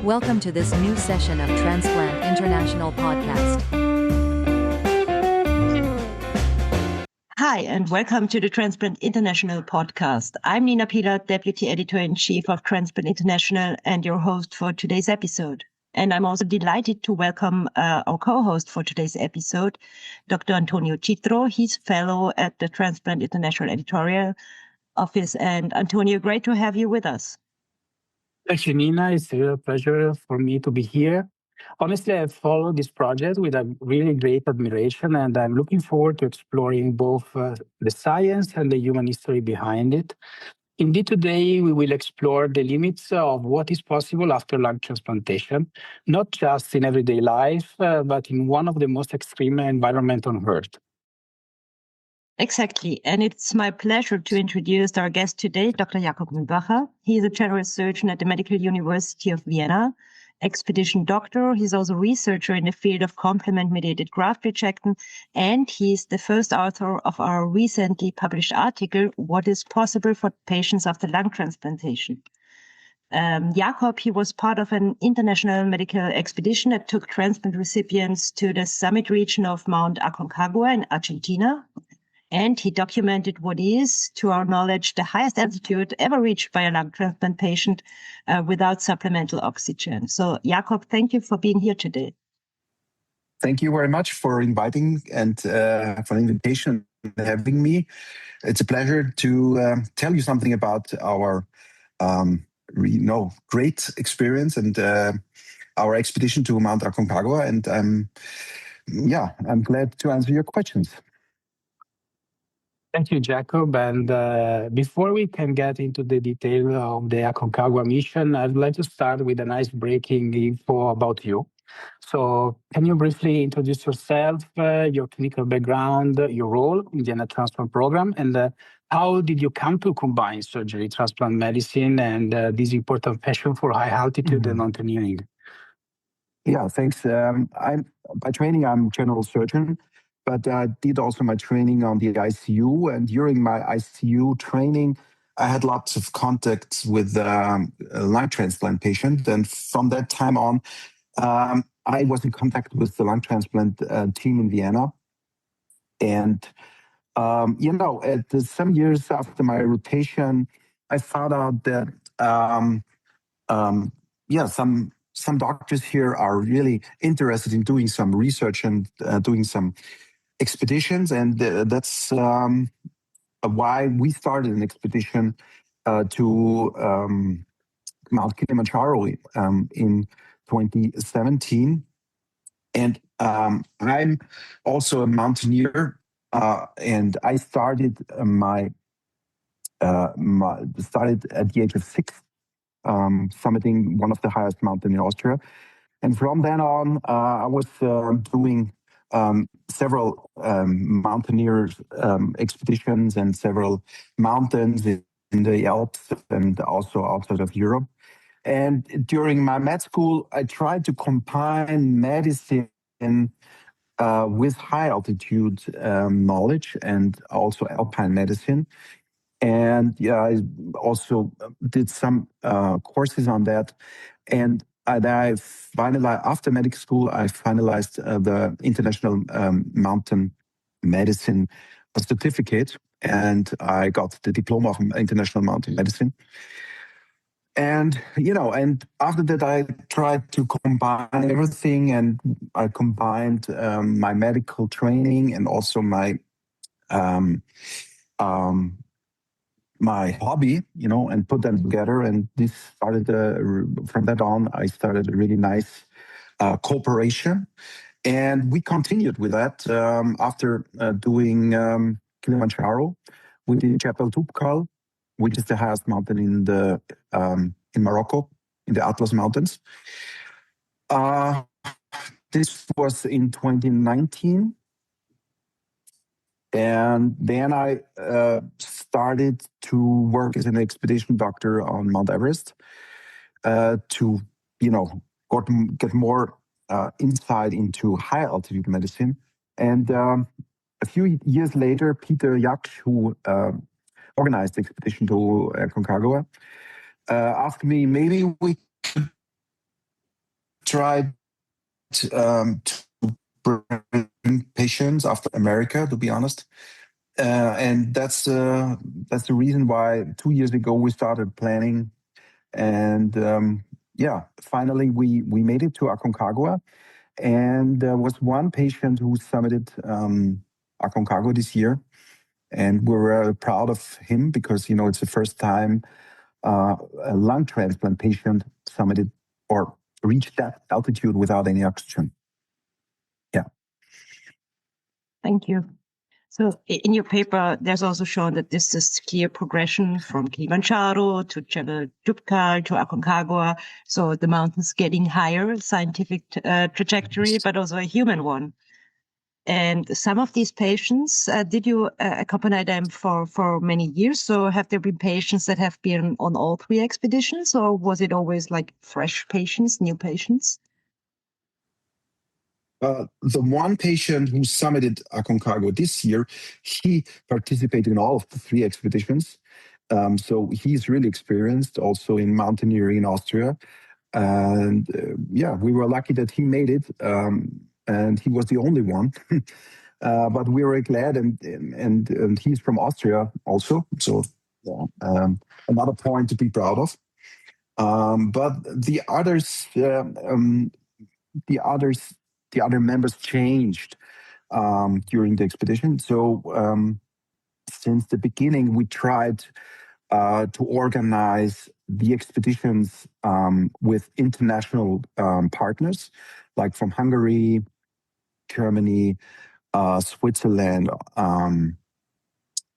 Welcome to this new session of Transplant International podcast. Hi, and welcome to the Transplant International podcast. I'm Nina Pilat, Deputy Editor-in-Chief of Transplant International and your host for today's episode. And I'm also delighted to welcome our co-host for today's episode, Dr. Antonio Citro. He's fellow at the Transplant International Editorial Office. And Antonio, great to have you with us. Thank you, Nina. It's a real pleasure for me to be here. Honestly, I follow this project with a really great admiration, and I'm looking forward to exploring both the science and the human history behind it. Indeed, today we will explore the limits of what is possible after lung transplantation, not just in everyday life, but in one of the most extreme environments on Earth. Exactly. And it's my pleasure to introduce our guest today, Dr. Jakob Muehlbacher. He is a general surgeon at the Medical University of Vienna, expedition doctor. He's also a researcher in the field of complement-mediated graft rejection, and he's the first author of our recently published article, What is Possible for Patients After Lung Transplantation. Jakob, he was part of an international medical expedition that took transplant recipients to the summit region of Mount Aconcagua in Argentina. And he documented what is, to our knowledge, the highest altitude ever reached by a lung transplant patient without supplemental oxygen. So, Jakob, thank you for being here today. Thank you very much for inviting and for the invitation and having me. It's a pleasure to tell you something about our great experience and our expedition to Mount Aconcagua. And I'm glad to answer your questions. Thank you, Jakob. And before we can get into the detail of the Aconcagua mission, I'd like to start with a nice breaking info about you. So can you briefly introduce yourself, your clinical background, your role in the transplant program, and how did you come to combine surgery, transplant medicine, and this important passion for high altitude and mountaineering? Yeah, thanks. By training, I'm general surgeon. But I did also my training on the ICU. And during my ICU training, I had lots of contacts with lung transplant patients. And from that time on, I was in contact with the lung transplant team in Vienna. And, some years after my rotation, I found out that, some doctors here are really interested in doing some research and doing some expeditions, and that's why we started an expedition to Mount Kilimanjaro in 2017. And I'm also a mountaineer, and I started started at the age of 6, summiting one of the highest mountains in Austria. And from then on, I was doing several mountaineer expeditions and several mountains in the Alps and also outside of Europe. And during my med school, I tried to combine medicine with high altitude knowledge and also alpine medicine. And I also did some courses on that. And I finalized, after medical school, I finalized the International Mountain Medicine certificate, and I got the diploma of International Mountain Medicine. And, and after that, I tried to combine everything, and I combined my medical training and also my hobby, and put them together. And this started, from that on, I started a really nice cooperation. And we continued with that after doing Kilimanjaro. We did Jebel Toubkal, which is the highest mountain in Morocco, in the Atlas Mountains. This was in 2019. And then I started to work as an expedition doctor on Mount Everest to, get more insight into high altitude medicine. And a few years later, Peter Jaksch, who organized the expedition to Aconcagua, asked me, maybe we could tried to bring patients after America, to be honest. And that's the reason why 2 years ago we started planning. And finally we made it to Aconcagua. And there was one patient who summited Aconcagua this year. And we're proud of him because, it's the first time a lung transplant patient summited or reached that altitude without any oxygen. Yeah. Thank you. So in your paper, there's also shown that this is clear progression from Kilimanjaro to Jebel Dubkal to Aconcagua. So the mountain's getting higher, scientific trajectory, but also a human one. And some of these patients, did you accompany them for many years? So have there been patients that have been on all 3 expeditions, or was it always like fresh patients, new patients? The one patient who summited Aconcagua this year, he participated in all of the 3 expeditions. So he's really experienced also in mountaineering in Austria. And we were lucky that he made it. And he was the only one. But we were glad, and he's from Austria also. So another point to be proud of. But the other members changed during the expedition. So since the beginning, we tried to organize the expeditions with international partners, like from Hungary, Germany, Switzerland,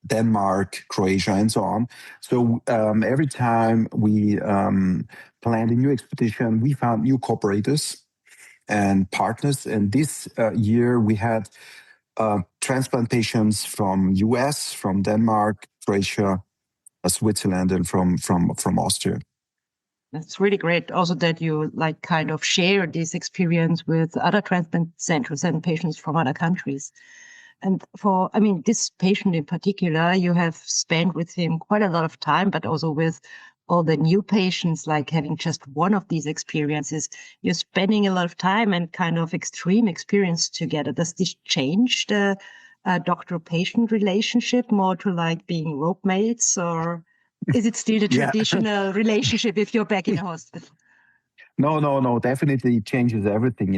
Denmark, Croatia, and so on. So every time we planned a new expedition, we found new cooperators and partners. And this year we had transplant patients from US, from Denmark, Croatia, Switzerland, and from Austria. That's really great. Also that you kind of share this experience with other transplant centers and patients from other countries. And this patient in particular, you have spent with him quite a lot of time, but also with all the new patients, like having just one of these experiences, you're spending a lot of time and kind of extreme experience together. Does this change the doctor-patient relationship more to being rope mates, or is it still the traditional relationship if you're back in a hospital? No, definitely changes everything.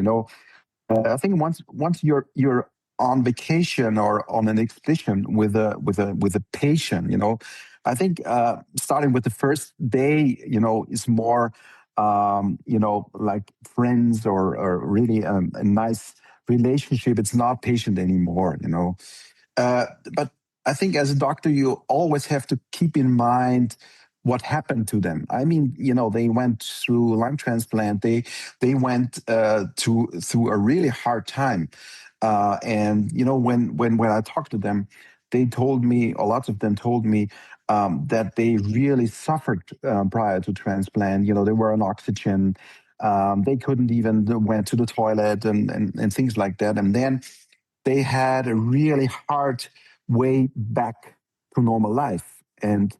I think once you're on vacation or on an expedition with a patient, I think starting with the first day, is more, like friends or really a nice relationship. It's not patient anymore, But I think as a doctor, you always have to keep in mind what happened to them. They went through lung transplant. They went through a really hard time. And when I talked to them, they told me, or lots of them told me, that they really suffered prior to transplant. They were on oxygen. They couldn't even went to the toilet and things like that. And then they had a really hard way back to normal life. And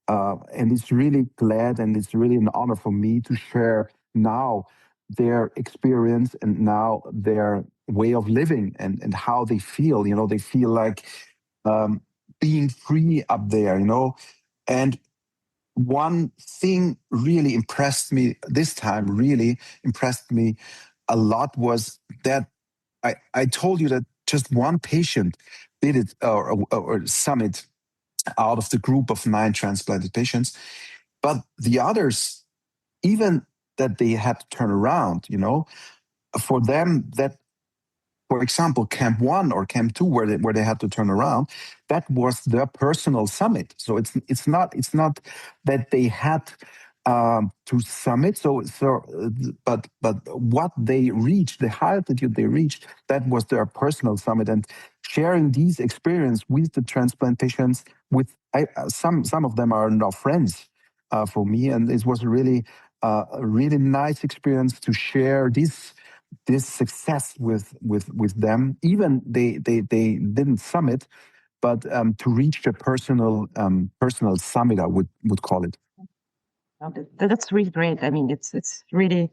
it's really glad, and it's really an honor for me to share now their experience and now their way of living and how they feel. They feel like being free up there, And one thing really impressed me this time, really impressed me a lot, was that I told you that just one patient did it or summit out of the group of 9 transplanted patients. But the others, even that they had to turn around, for them, that, for example, Camp 1 or Camp 2, where they had to turn around, that was their personal summit. So it's not that they had to summit. But what they reached, the high altitude they reached, that was their personal summit. And sharing these experience with the transplant patients, with some of them are now friends for me, and it was really a really nice experience to share this success with them. Even they didn't summit, but to reach the personal summit, I would call it. That's really great. It's really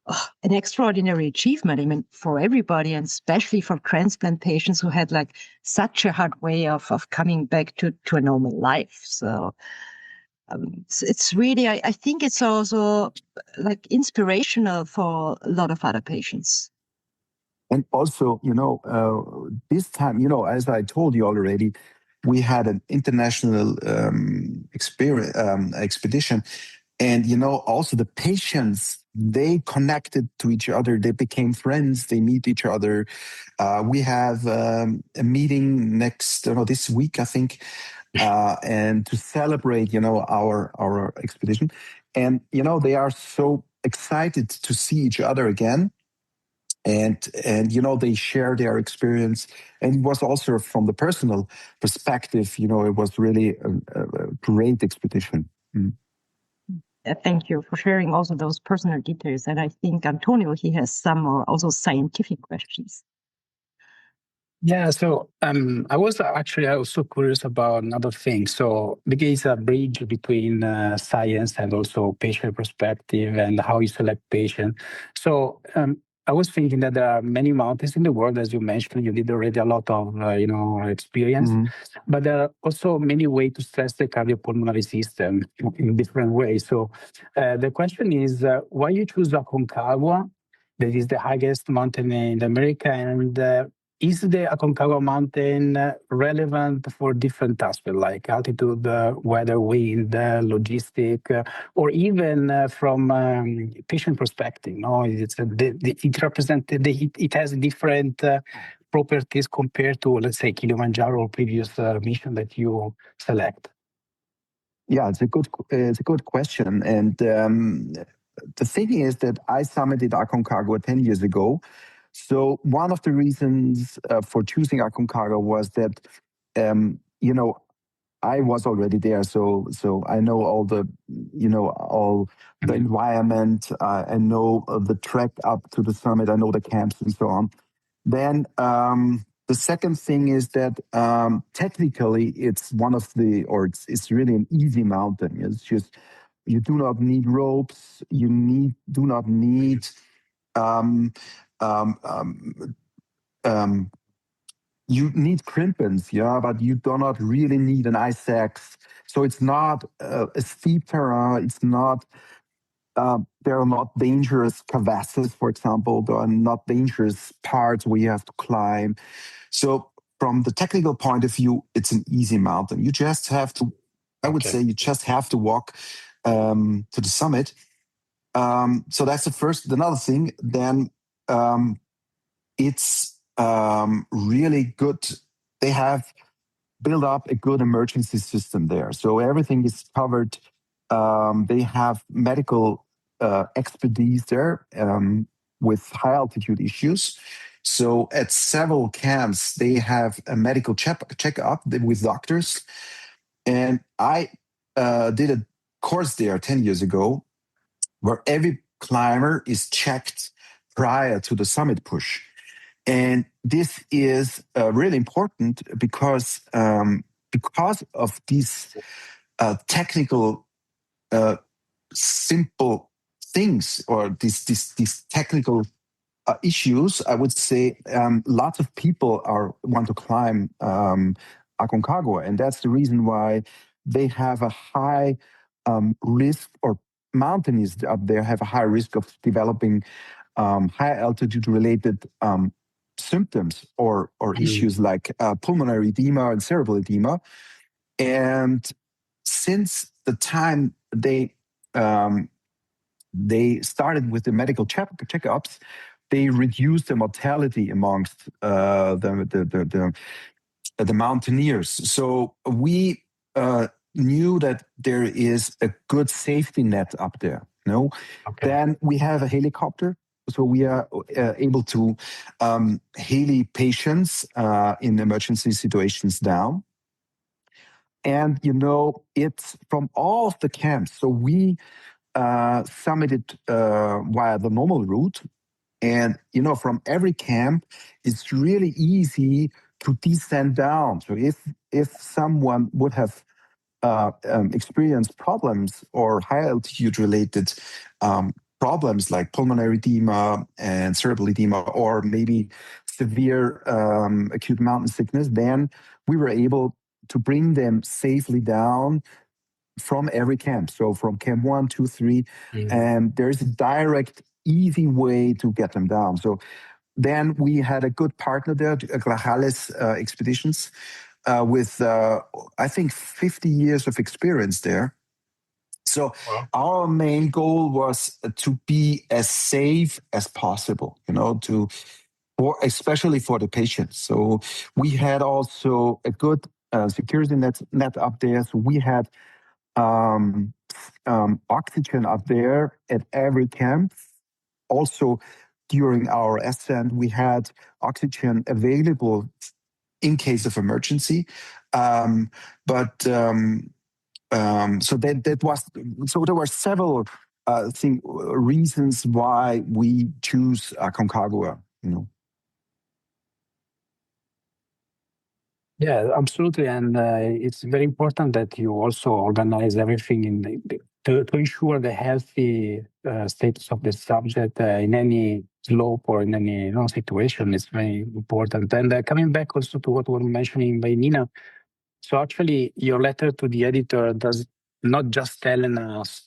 an extraordinary achievement, I mean, for everybody, and especially for transplant patients who had like such a hard way of coming back to a normal life. So it's really, I think it's also like inspirational for a lot of other patients. And also, this time, as I told you already, we had an international expedition. And, also the patients, they connected to each other. They became friends. They meet each other. We have a meeting this week, I think, and to celebrate, our expedition. And, they are so excited to see each other again. And they share their experience, and it was also from the personal perspective, it was really a great expedition. Thank you for sharing also those personal details. And I think Antonio, he has some more also scientific questions. Yeah, so I was actually also curious about another thing. So because it's a bridge between science and also patient perspective and how you select patients. So I was thinking that there are many mountains in the world, as you mentioned. You did already a lot of experience, but there are also many ways to stress the cardiopulmonary system in different ways. So the question is, why you choose Aconcagua? That is the highest mountain in America, and is the Aconcagua mountain relevant for different aspects like altitude, weather, wind, logistic, or even from patient perspective? No, it has different properties compared to, let's say, Kilimanjaro or previous mission that you select. Yeah, it's a good question, and the thing is that I summited Aconcagua 10 years ago. So one of the reasons for choosing Aconcagua was that, I was already there. So I know all the environment. I know the trek up to the summit. I know the camps and so on. Then the second thing is that technically it's it's really an easy mountain. It's just, you do not need ropes. You do not need you need crimpins, but you do not really need an ice axe. So it's not a steep terrain. It's not. There are not dangerous crevasses, for example. There are not dangerous parts where you have to climb. So from the technical point of view, it's an easy mountain. You just have to. I would say you just have to walk to the summit. So that's the first. Another thing, then it's really good. They have built up a good emergency system there. So everything is covered. They have medical expertise there with high altitude issues. So at several camps, they have a medical checkup with doctors. And I did a course there 10 years ago where every climber is checked prior to the summit push. And this is really important because of these technical simple things, or these technical issues. I would say lots of people want to climb Aconcagua, and that's the reason why they have a high risk, or mountaineers up there have a high risk of developing high altitude related symptoms or issues like pulmonary edema and cerebral edema. And since the time they started with the medical checkups, they reduced the mortality amongst the mountaineers. So we knew that there is a good safety net up there. Then we have a helicopter. So we are able to heli patients in emergency situations down. And, it's from all of the camps. So we summited via the normal route. And, from every camp, it's really easy to descend down. So if someone would have experienced problems or high altitude related problems like pulmonary edema and cerebral edema, or maybe severe acute mountain sickness, then we were able to bring them safely down from every camp. So from camp 1, 2, 3, and there's a direct, easy way to get them down. So then we had a good partner there, Grajales Expeditions, with I think 50 years of experience there. So our main goal was to be as safe as possible, especially for the patients. So we had also a good security net up there. So we had oxygen up there at every camp. Also, during our ascent, we had oxygen available in case of emergency. So there were several reasons why we choose Aconcagua. Yeah, absolutely. And it's very important that you also organize everything to ensure the healthy status of the subject in any slope or in any situation. It's very important. And coming back also to what was mentioning by Nina, so actually your letter to the editor does not just tell an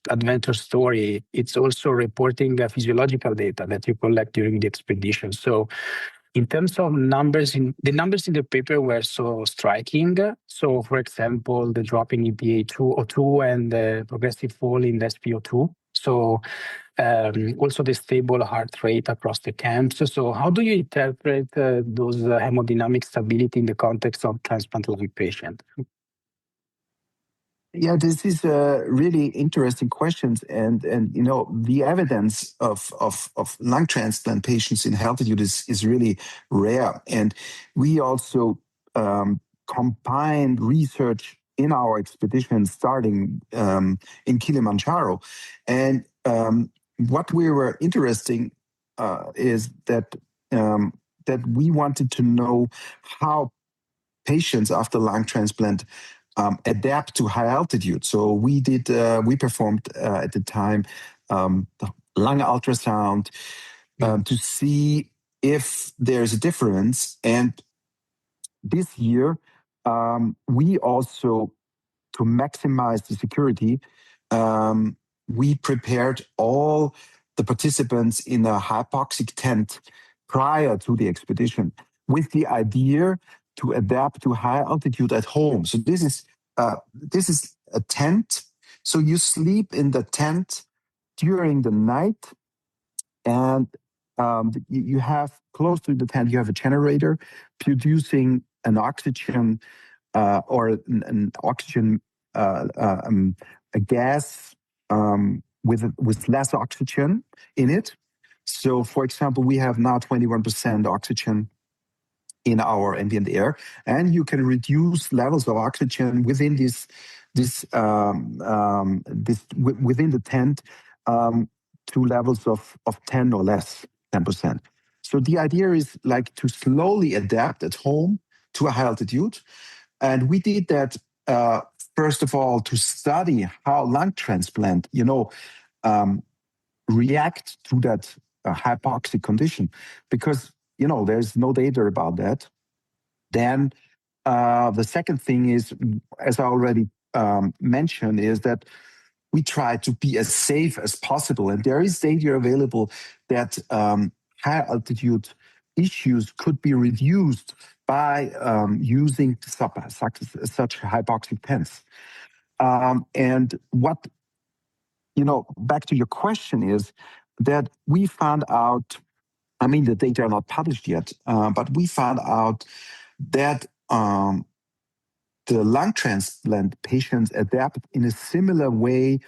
adventure story, it's also reporting the physiological data that you collect during the expedition. So in terms of numbers, the numbers in the paper were so striking. So, for example, the drop in EPA2O2 and the progressive fall in the SpO2. So, also the stable heart rate across the camps. So, how do you interpret those hemodynamic stability in the context of transplant lung patient? Yeah, this is a really interesting questions, and the evidence of lung transplant patients in altitude is really rare, and we also combined research in our expedition starting in Kilimanjaro, and what we were interesting is that we wanted to know how patients after lung transplant adapt to high altitude. So we performed at the time the lung ultrasound to see if there's a difference. And this year, we also, to maximize the security, we prepared all the participants in a hypoxic tent prior to the expedition with the idea to adapt to high altitude at home. So this is a tent. So you sleep in the tent during the night, and you have close to the tent, you have a generator producing an oxygen or an oxygen a gas with less oxygen in it. So, for example, we have now 21% oxygen in our ambient air, and you can reduce levels of oxygen within within the tent to levels of 10 or less, 10%. So the idea is like to slowly adapt at home to a high altitude, and we did that first of all to study how lung transplant, react to that hypoxic condition, because there's no data about that. Then the second thing is, as I already mentioned, is that we try to be as safe as possible. And there is data available that high altitude issues could be reduced by using such hypoxic tents. And what, back to your question is that we found out, the data are not published yet, but we found out that the lung transplant patients adapt in a similar way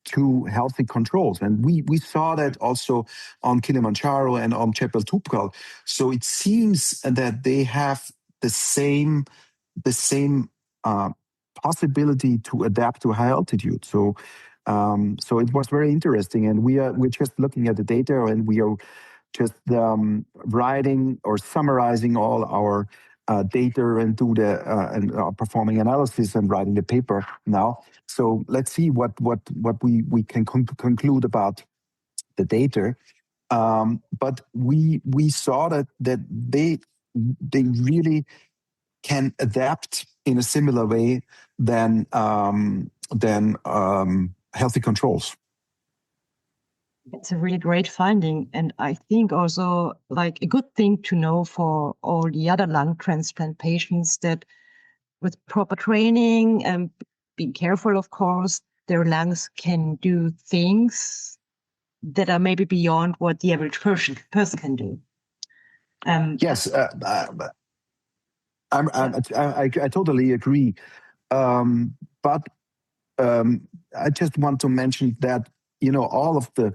to healthy controls. And we saw that also on Kilimanjaro and on Jebel Toubkal. So it seems that they have the same possibility to adapt to high altitude. So it was very interesting. And we're just looking at the data, and we are just writing or summarizing all our data and performing analysis and writing the paper now. So let's see what we can conclude about the data. But we saw that they really can adapt in a similar way than healthy controls. It's a really great finding, and I think also like a good thing to know for all the other lung transplant patients that with proper training and being careful, of course, their lungs can do things that are maybe beyond what the average person can do. Yes, I totally agree. But I just want to mention that, all of the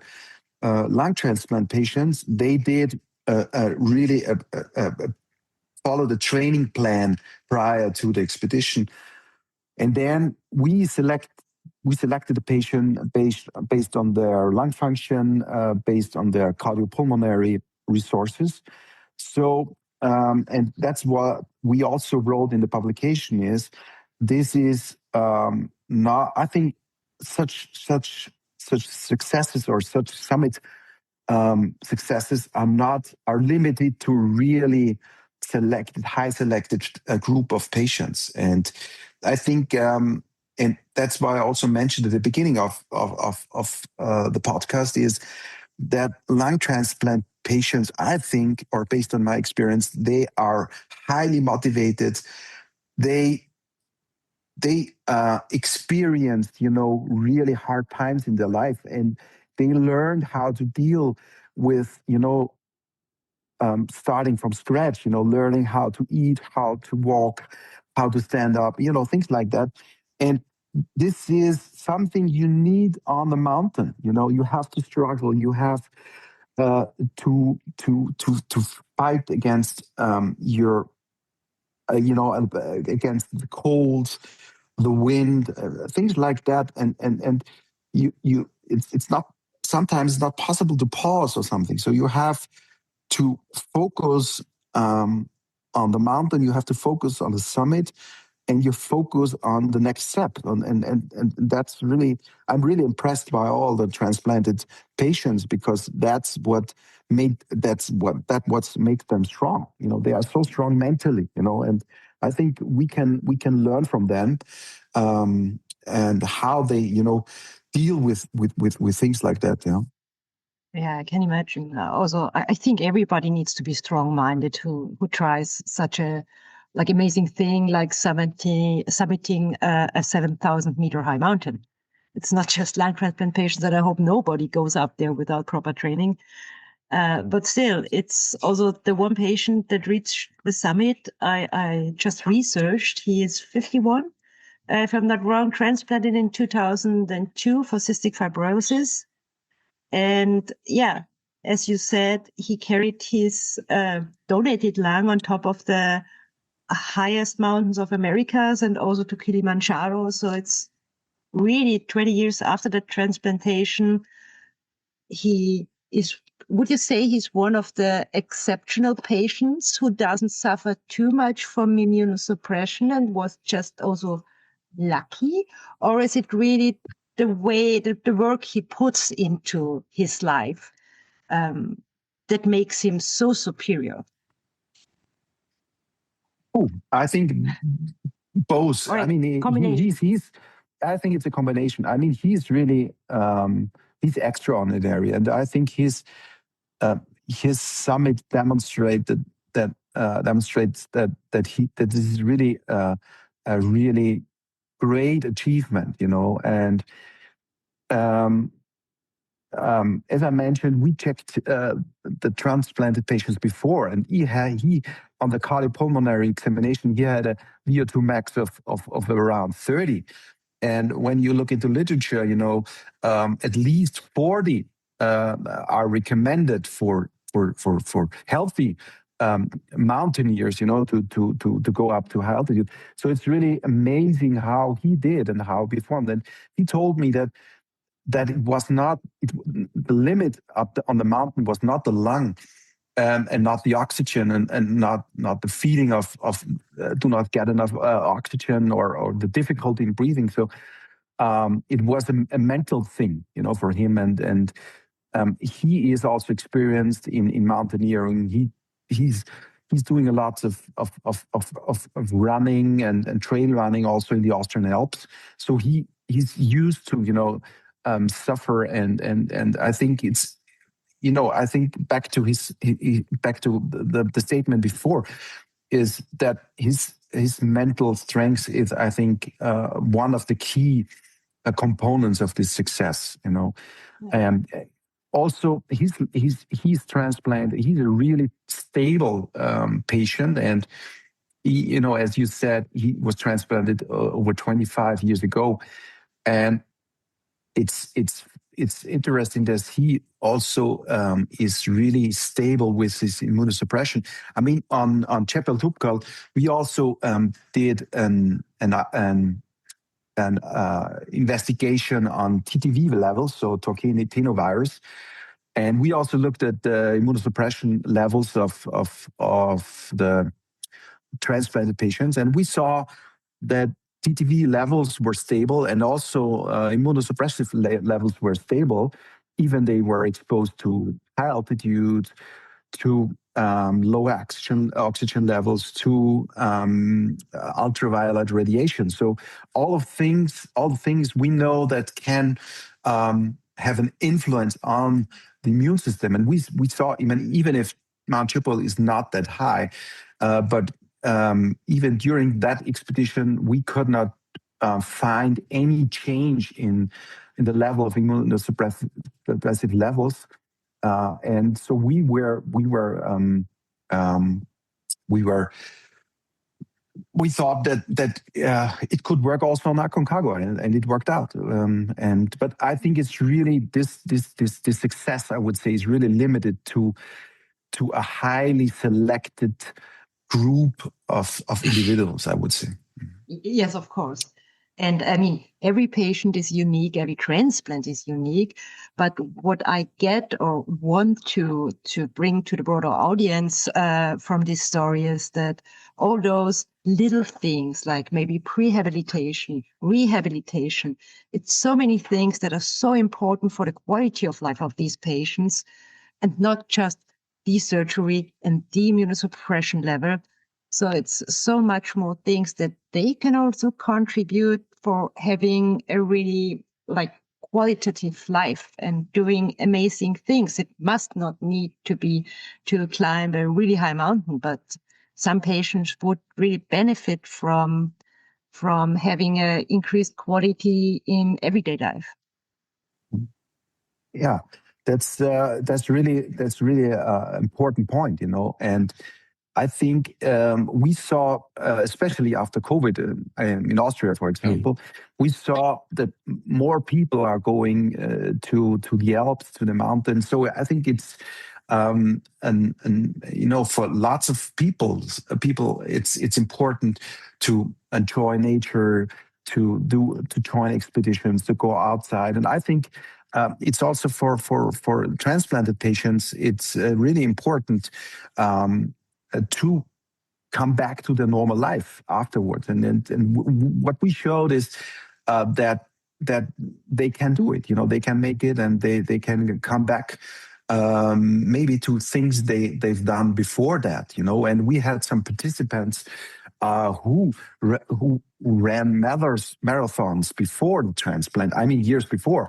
lung transplant patients, they did really follow the training plan prior to the expedition. And then we selected the patient based on their lung function, based on their cardiopulmonary resources. So, and that's what we also wrote in the publication is, this is not, I think such successes or such summit successes are limited to really high selected group of patients. And I think, and that's why I also mentioned at the beginning of the podcast, is that lung transplant patients, I think, or based on my experience, they are highly motivated. They experienced, really hard times in their life, and they learned how to deal with, starting from scratch, learning how to eat, how to walk, how to stand up, things like that. And this is something you need on the mountain. You have to struggle. You have to fight against your, against the cold, the wind, things like that. And it's not, sometimes it's not possible to pause or something. So you have to focus on the mountain. You have to focus on the summit, and you focus on the next step. And that's really, I'm really impressed by all the transplanted patients, because that's what makes them strong. They are so strong mentally, and I think we can learn from them, and how they, deal with things like that. Yeah, I can imagine. Also, I think everybody needs to be strong-minded who tries such a amazing thing like summiting a 7,000-meter high mountain. It's not just lung transplant patients, and I hope nobody goes up there without proper training. But still, it's also the one patient that reached the summit. I just researched. He is 51, if I'm not wrong, transplanted in 2002 for cystic fibrosis. And yeah, as you said, he carried his donated lung on top of the highest mountains of Americas and also to Kilimanjaro. So it's really 20 years after the transplantation. He is, would you say he's one of the exceptional patients who doesn't suffer too much from immunosuppression and was just also lucky? Or is it really the way, the work he puts into his life that makes him so superior? Oh, I think both. Or I mean, he's. I think it's a combination. I mean, he's really he's extraordinary, and I think his summit demonstrates that this is really a really great achievement, and as I mentioned, we checked the transplanted patients before, and he on the cardiopulmonary examination, he had a VO2 max of around 30. And when you look into literature, at least 40 are recommended for healthy mountaineers, to go up to high altitude. So it's really amazing how he did and how he performed. And he told me that it was not the limit on the mountain was not the lung, and not the oxygen, and not the feeling of do not get enough oxygen, or the difficulty in breathing. So it was a mental thing, for him, and he is also experienced in mountaineering. He's doing a lot of running and trail running also in the Austrian Alps. So he's used to suffer and I think it's I think back to back to the statement before is that his mental strength is, I think, one of the key components of this success. And also he's transplanted. He's a really stable patient, and he, as you said, he was transplanted over 25 years ago, and it's interesting that he also is really stable with his immunosuppression. I mean, on Chapel Tupkal, we also did an investigation on TTV levels, so tenovirus, and we also looked at the immunosuppression levels of the transplanted patients, and we saw that TTV levels were stable, and also immunosuppressive levels were stable, even they were exposed to high altitude, to low oxygen levels, to ultraviolet radiation. So all the things we know that can have an influence on the immune system, and we saw even if Mount Chipol is not that high, but even during that expedition, we could not find any change in the level of immunosuppressive levels, and so we thought that it could work also on Aconcagua, and it worked out. But I think it's really this success, I would say, is really limited to a highly selected group of individuals, I would say. Yes, of course. And I mean, every patient is unique, every transplant is unique. But what I get or want to bring to the broader audience from this story is that all those little things, like maybe prehabilitation, rehabilitation, it's so many things that are so important for the quality of life of these patients, and not just the surgery and the immunosuppression level. So it's so much more things that they can also contribute for having a really qualitative life and doing amazing things. It must not need to be to climb a really high mountain, but some patients would really benefit from having an increased quality in everyday life. Yeah. That's really an important point, and I think we saw, especially after COVID in Austria, for example, we saw that more people are going to the Alps, to the mountains. So I think it's for lots of people, it's important to enjoy nature, to join expeditions, to go outside, and I think. It's also for transplanted patients, it's really important to come back to their normal life afterwards. And what we showed is that they can do it. They can make it, and they can come back maybe to things they've done before that. And we had some participants who ran marathons before the transplant. I mean, years before.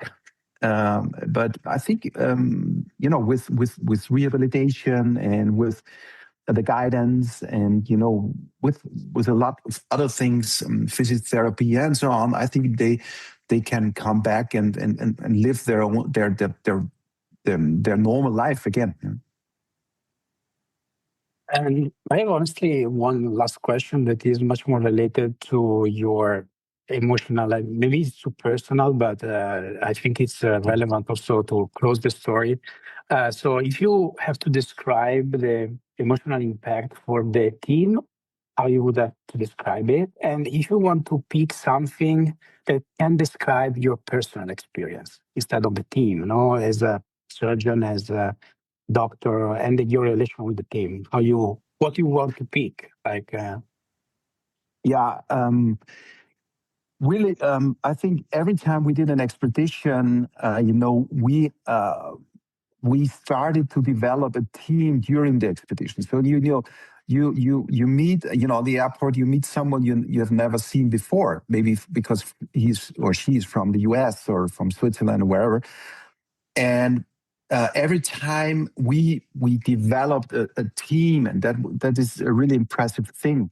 But I think with rehabilitation and with the guidance and with a lot of other things, physiotherapy and so on, I think they can come back and live their normal life again. And I have honestly one last question that is much more related to your emotional, maybe it's too personal, but I think it's relevant also to close the story. So if you have to describe the emotional impact for the team, how you would have to describe it? And if you want to pick something that can describe your personal experience instead of the team, as a surgeon, as a doctor, and your relation with the team, what you want to pick? Really, I think every time we did an expedition, we we started to develop a team during the expedition. So you meet, at the airport, you meet someone you have never seen before, maybe because he's or she's from the US or from Switzerland or wherever. And every time we developed a team, and that is a really impressive thing.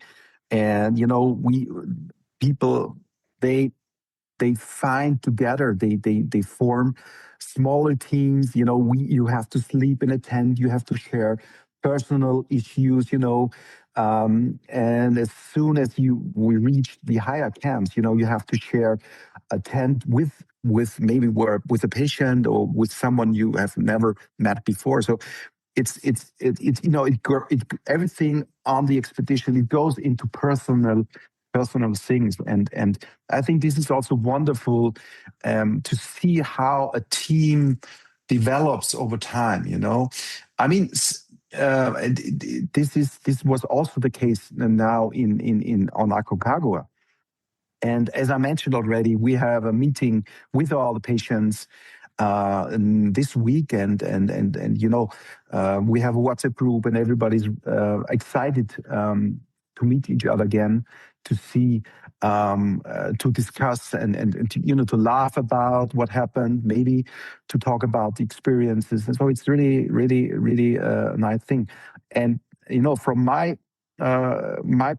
And people they find together, they form smaller teams. You have to sleep in a tent, you have to share personal issues, and as soon as we reach the higher camps, you have to share a tent with maybe with a patient or with someone you have never met before. So it's everything on the expedition, it goes into personal things, and I think this is also wonderful to see how a team develops over time. I mean, this was also the case now on Aconcagua. And as I mentioned already, we have a meeting with all the patients this week, and we have a WhatsApp group, and everybody's excited to meet each other again, to see, to discuss, and to laugh about what happened, maybe to talk about the experiences. And so it's really, really, really a nice thing. And from my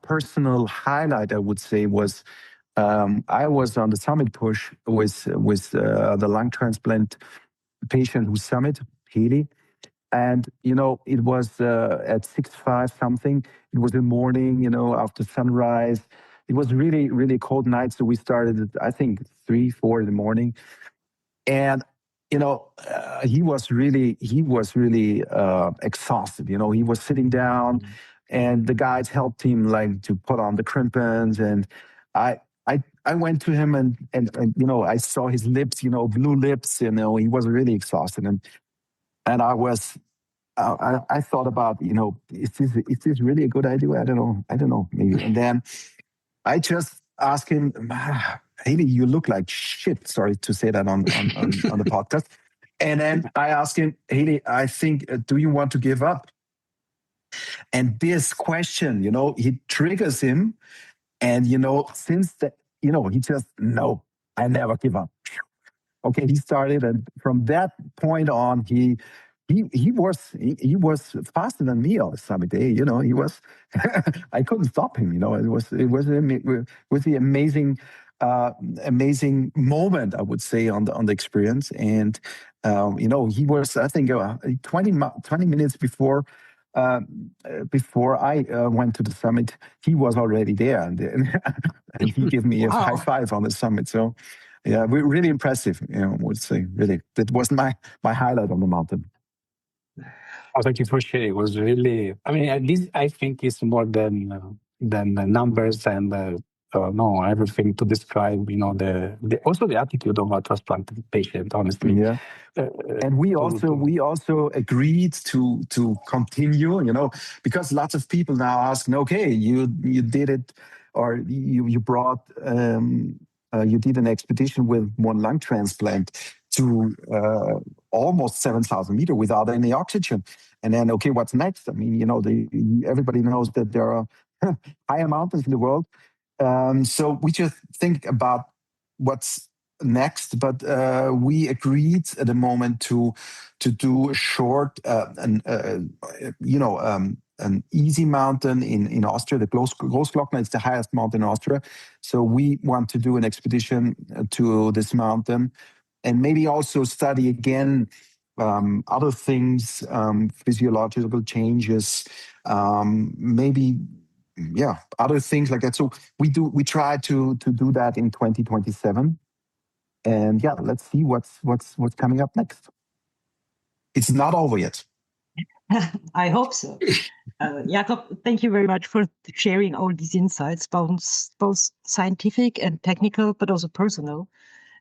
personal highlight, I would say, was I was on the summit push with the lung transplant patient who summit, Haley. And, it was at 6:05 something. It was in the morning, after sunrise. It was really, really cold night. So we started at, I think, 3, 4 in the morning. And, he was really exhausted. He was sitting down, and the guides helped him to put on the crampons. And I went to him, and I saw his lips, blue lips. He was really exhausted. And I thought about, is this really a good idea? I don't know, maybe. And then I just asked him, Haley, you look like shit. Sorry to say that on the podcast. And then I asked him, Haley, I think, do you want to give up? And this question, he triggers him. And, since that, he just, no, I never give up. Okay, he started, and from that point on, he was faster than me on the summit day. He was. I couldn't stop him. It was the amazing moment, I would say, on the experience. And he was, I think, 20 minutes before I went to the summit, he was already there, and he gave me a high five on the summit. So. Yeah, really impressive. I would say, really, that was my highlight on the mountain. Oh, thank you for sharing. It was really. I mean, this I think is more than the numbers and everything to describe. Also the attitude of a transplanted patient. Honestly, yeah. And we also agreed to continue. Because lots of people now ask, okay, you did it, or you brought. You did an expedition with one lung transplant to almost 7,000 meters without any oxygen. And then, okay, what's next? I mean, everybody knows that there are higher mountains in the world. So we just think about what's next. But we agreed at the moment to do a short, an easy mountain in Austria. The Großglockner is the highest mountain in Austria. So we want to do an expedition to this mountain, and maybe also study again other things, physiological changes, maybe, other things like that. So we try to do that in 2027. And let's see what's coming up next. It's not over yet. I hope so. Jakob, thank you very much for sharing all these insights, both scientific and technical, but also personal.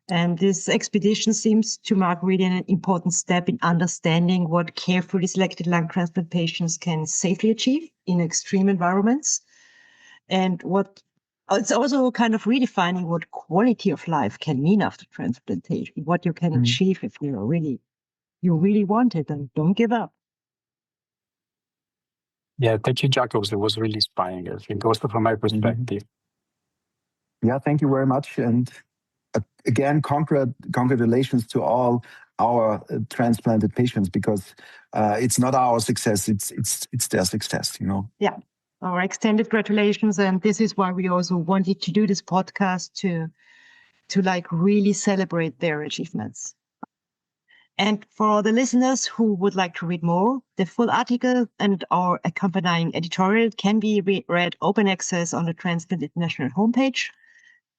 And this expedition seems to mark really an important step in understanding what carefully selected lung transplant patients can safely achieve in extreme environments. And it's also kind of redefining what quality of life can mean after transplantation, what you can achieve if you're really you really want it, and don't give up. Yeah, thank you, Jakob. It was really inspiring, I think, also from my perspective. Yeah, thank you very much. And again, congratulations to all our transplanted patients, because it's not our success, it's their success, you know. Yeah, our extended gratulations. And this is why we also wanted to do this podcast to like really celebrate their achievements. And for all the listeners who would like to read more, the full article and our accompanying editorial can be read open access on the Transplant International homepage.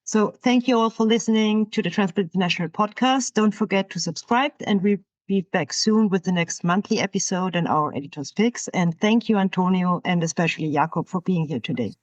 So thank you all for listening to the Transplant International podcast. Don't forget to subscribe, and we'll be back soon with the next monthly episode and our editor's picks. And thank you, Antonio, and especially Jakob, for being here today.